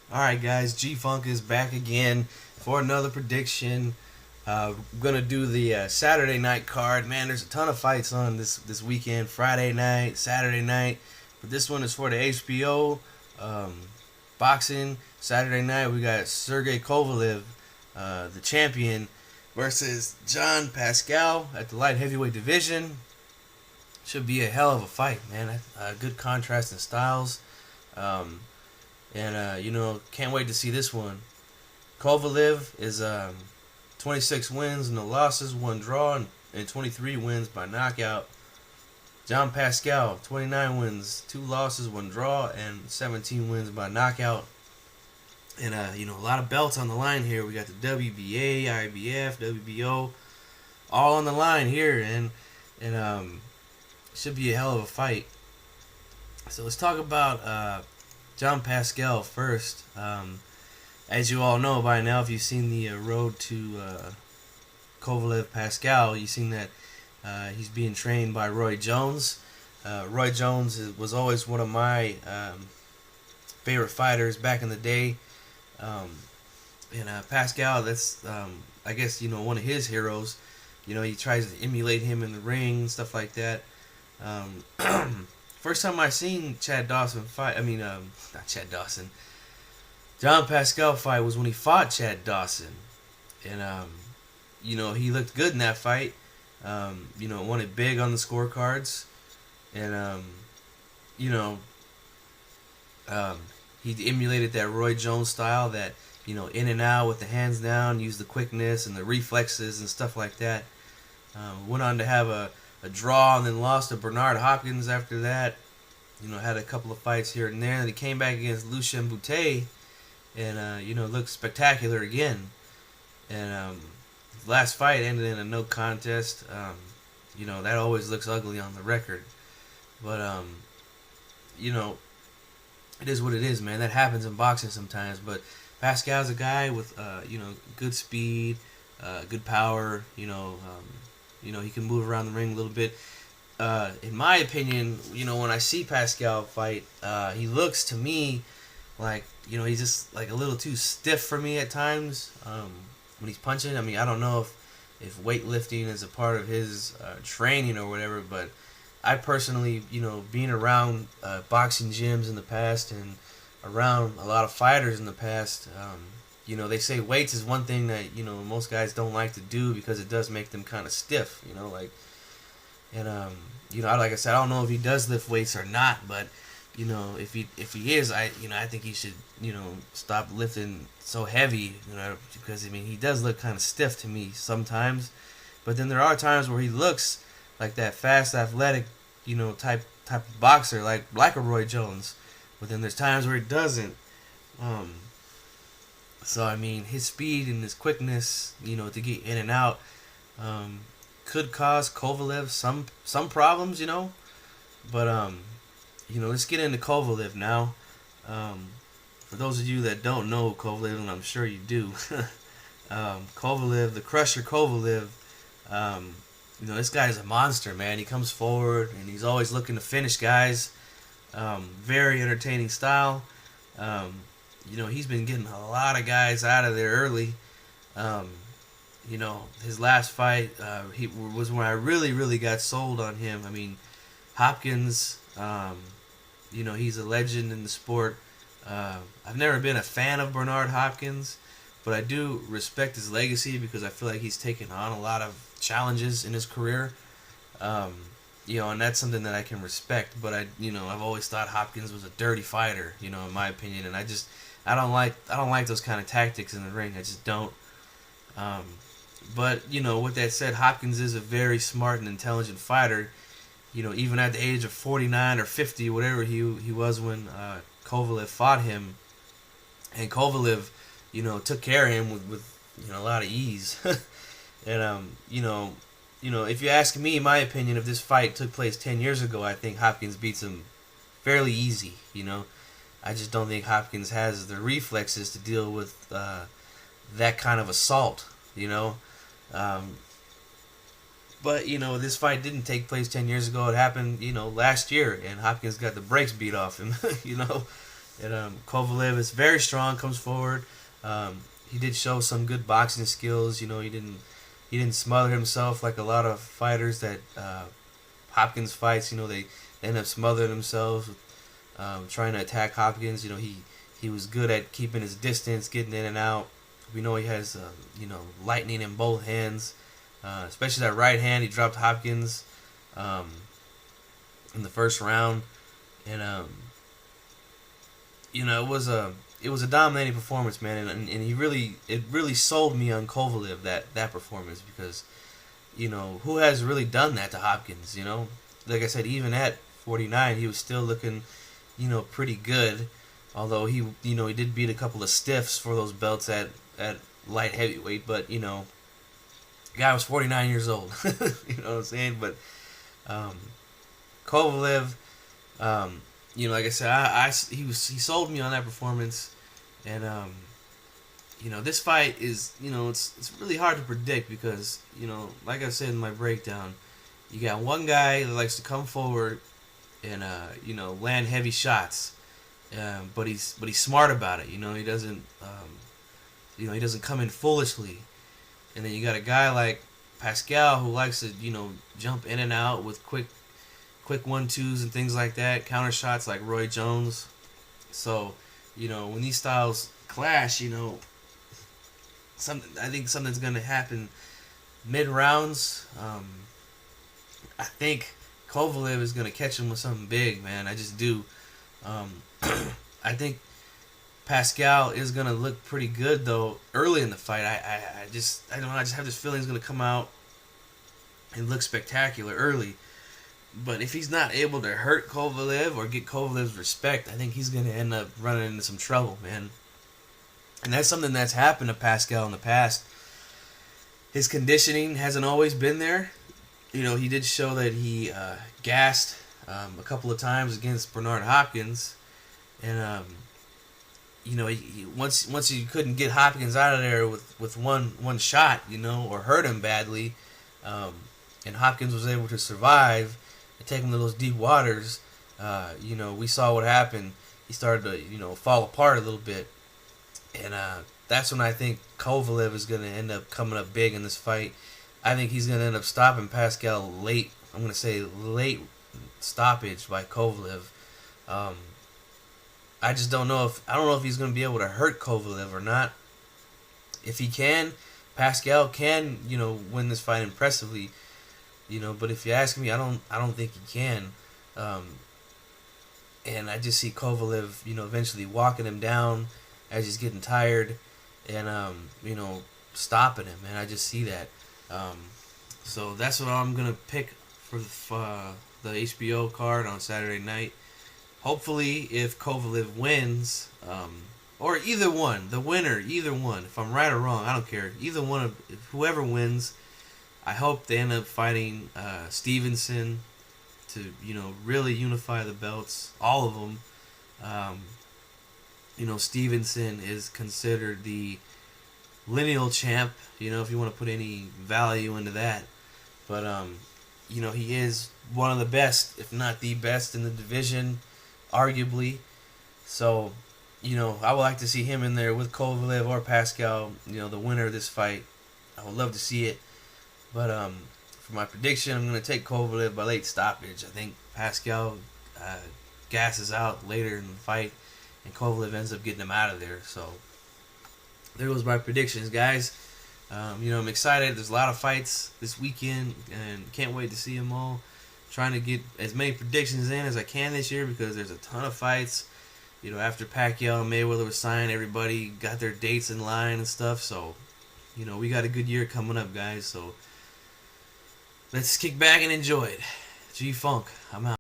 Alright guys, G-Funk is back again for another prediction. We're going to do the Saturday night card. Man, there's a ton of fights on this weekend. Friday night, Saturday night. But this one is for the HBO. Boxing. Saturday night we got Sergey Kovalev, the champion, versus John Pascal at the light heavyweight division. Should be a hell of a fight, man. Good contrast in styles. Um, can't wait to see this one. Kovalev is 26 wins, no losses, one draw, and 23 wins by knockout. John Pascal, 29 wins, two losses, one draw, and 17 wins by knockout. And a lot of belts on the line here. We got the WBA, IBF, WBO, all on the line here, and should be a hell of a fight. So let's talk about John Pascal first. As you all know by now, if you've seen the road to Kovalev Pascal, you've seen that he's being trained by Roy Jones. Roy Jones was always one of my favorite fighters back in the day. Pascal, that's I guess one of his heroes. He tries to emulate him in the ring, stuff like that. First time I seen Chad Dawson fight, not Chad Dawson, John Pascal fight was when he fought Chad Dawson, and he looked good in that fight. Won it big on the scorecards, and he emulated that Roy Jones style, that in and out with the hands down, use the quickness and the reflexes and stuff like that. Went on to have a draw and then lost to Bernard Hopkins after that. Had a couple of fights here and there. And then he came back against Lucien Boutte and, looked spectacular again. And his last fight ended in a no contest. That always looks ugly on the record. But, it is what it is, man. That happens in boxing sometimes. But Pascal's a guy with, good speed, good power, he can move around the ring a little bit. In my opinion, when I see Pascal fight, he looks to me like, he's just like a little too stiff for me at times when he's punching. I don't know if weightlifting is a part of his training or whatever, but I personally, being around boxing gyms in the past and around a lot of fighters in the past, they say weights is one thing that most guys don't like to do because it does make them kind of stiff. Like I said, I don't know if he does lift weights or not, but if he is, I think he should stop lifting so heavy, because he does look kind of stiff to me sometimes, but then there are times where he looks like that fast, athletic, type of boxer, like a Roy Jones, but then there's times where he doesn't. So his speed and his quickness, to get in and out, could cause Kovalev some problems, But let's get into Kovalev now. For those of you that don't know Kovalev, and I'm sure you do, Kovalev, the Crusher Kovalev, this guy's a monster, man. He comes forward and he's always looking to finish guys. Very entertaining style. He's been getting a lot of guys out of there early. His last fight, he was when I really, really got sold on him. Hopkins, he's a legend in the sport. I've never been a fan of Bernard Hopkins, but I do respect his legacy because I feel like he's taken on a lot of challenges in his career. And that's something that I can respect. But I've always thought Hopkins was a dirty fighter, in my opinion, and I don't like those kind of tactics in the ring. I just don't. But with that said, Hopkins is a very smart and intelligent fighter. Even at the age of 49 or 50, whatever he was when Kovalev fought him, and Kovalev, took care of him with a lot of ease. And if you ask me, my opinion, if this fight took place 10 years ago, I think Hopkins beats him fairly easy. I just don't think Hopkins has the reflexes to deal with that kind of assault. But this fight didn't take place 10 years ago. It happened last year, and Hopkins got the brakes beat off him. And Kovalev is very strong, comes forward. He did show some good boxing skills. You know, he didn't smother himself like a lot of fighters that Hopkins fights. You know, they end up smothering themselves, trying to attack Hopkins. You know, he was good at keeping his distance, getting in and out. We know he has lightning in both hands, especially that right hand. He dropped Hopkins in the first round, and it was a dominating performance, man, and it really sold me on Kovalev, that performance, because who has really done that to Hopkins? Like I said, even at 49, he was still looking pretty good, although he did beat a couple of stiffs for those belts at light heavyweight, but the guy was 49 years old. You know what I'm saying? But Kovalev, like I said, he sold me on that performance, and this fight is it's really hard to predict because like I said in my breakdown, you got one guy that likes to come forward and land heavy shots, but he's smart about it. He doesn't he doesn't come in foolishly, and then you got a guy like Pascal who likes to jump in and out with quick 1-2s and things like that, counter shots like Roy Jones. So, when these styles clash, I think something's gonna happen mid rounds. I think Kovalev is gonna catch him with something big, man. I just do. I think Pascal is gonna look pretty good though early in the fight. I don't know. I just have this feeling he's gonna come out and look spectacular early. But if he's not able to hurt Kovalev or get Kovalev's respect, I think he's going to end up running into some trouble, man. And that's something that's happened to Pascal in the past. His conditioning hasn't always been there. He did show that he gassed a couple of times against Bernard Hopkins. And, once you couldn't get Hopkins out of there with one shot, or hurt him badly, and Hopkins was able to survive and take him to those deep waters, we saw what happened. He started to, fall apart a little bit. And that's when I think Kovalev is going to end up coming up big in this fight. I think he's going to end up stopping Pascal late. I'm going to say late stoppage by Kovalev. I just don't know if he's going to be able to hurt Kovalev or not. If he can, Pascal can, win this fight impressively. But if you ask me, I don't think he can. And I just see Kovalev, eventually walking him down as he's getting tired, and stopping him. And I just see that. So that's what I'm gonna pick for the HBO card on Saturday night. Hopefully, if Kovalev wins, or either one, the winner, either one. If I'm right or wrong, I don't care. Either one of whoever wins. I hope they end up fighting Stevenson to, really unify the belts, all of them. Stevenson is considered the lineal champ, if you want to put any value into that. But, he is one of the best, if not the best in the division, arguably. So, I would like to see him in there with Kovalev or Pascal, the winner of this fight. I would love to see it. But for my prediction, I'm going to take Kovalev by late stoppage. I think Pascal gasses out later in the fight, and Kovalev ends up getting him out of there. So there goes my predictions, guys. I'm excited. There's a lot of fights this weekend, and can't wait to see them all. Trying to get as many predictions in as I can this year because there's a ton of fights. After Pacquiao and Mayweather was signed, everybody got their dates in line and stuff. So, we got a good year coming up, guys. So let's kick back and enjoy it. G-Funk, I'm out.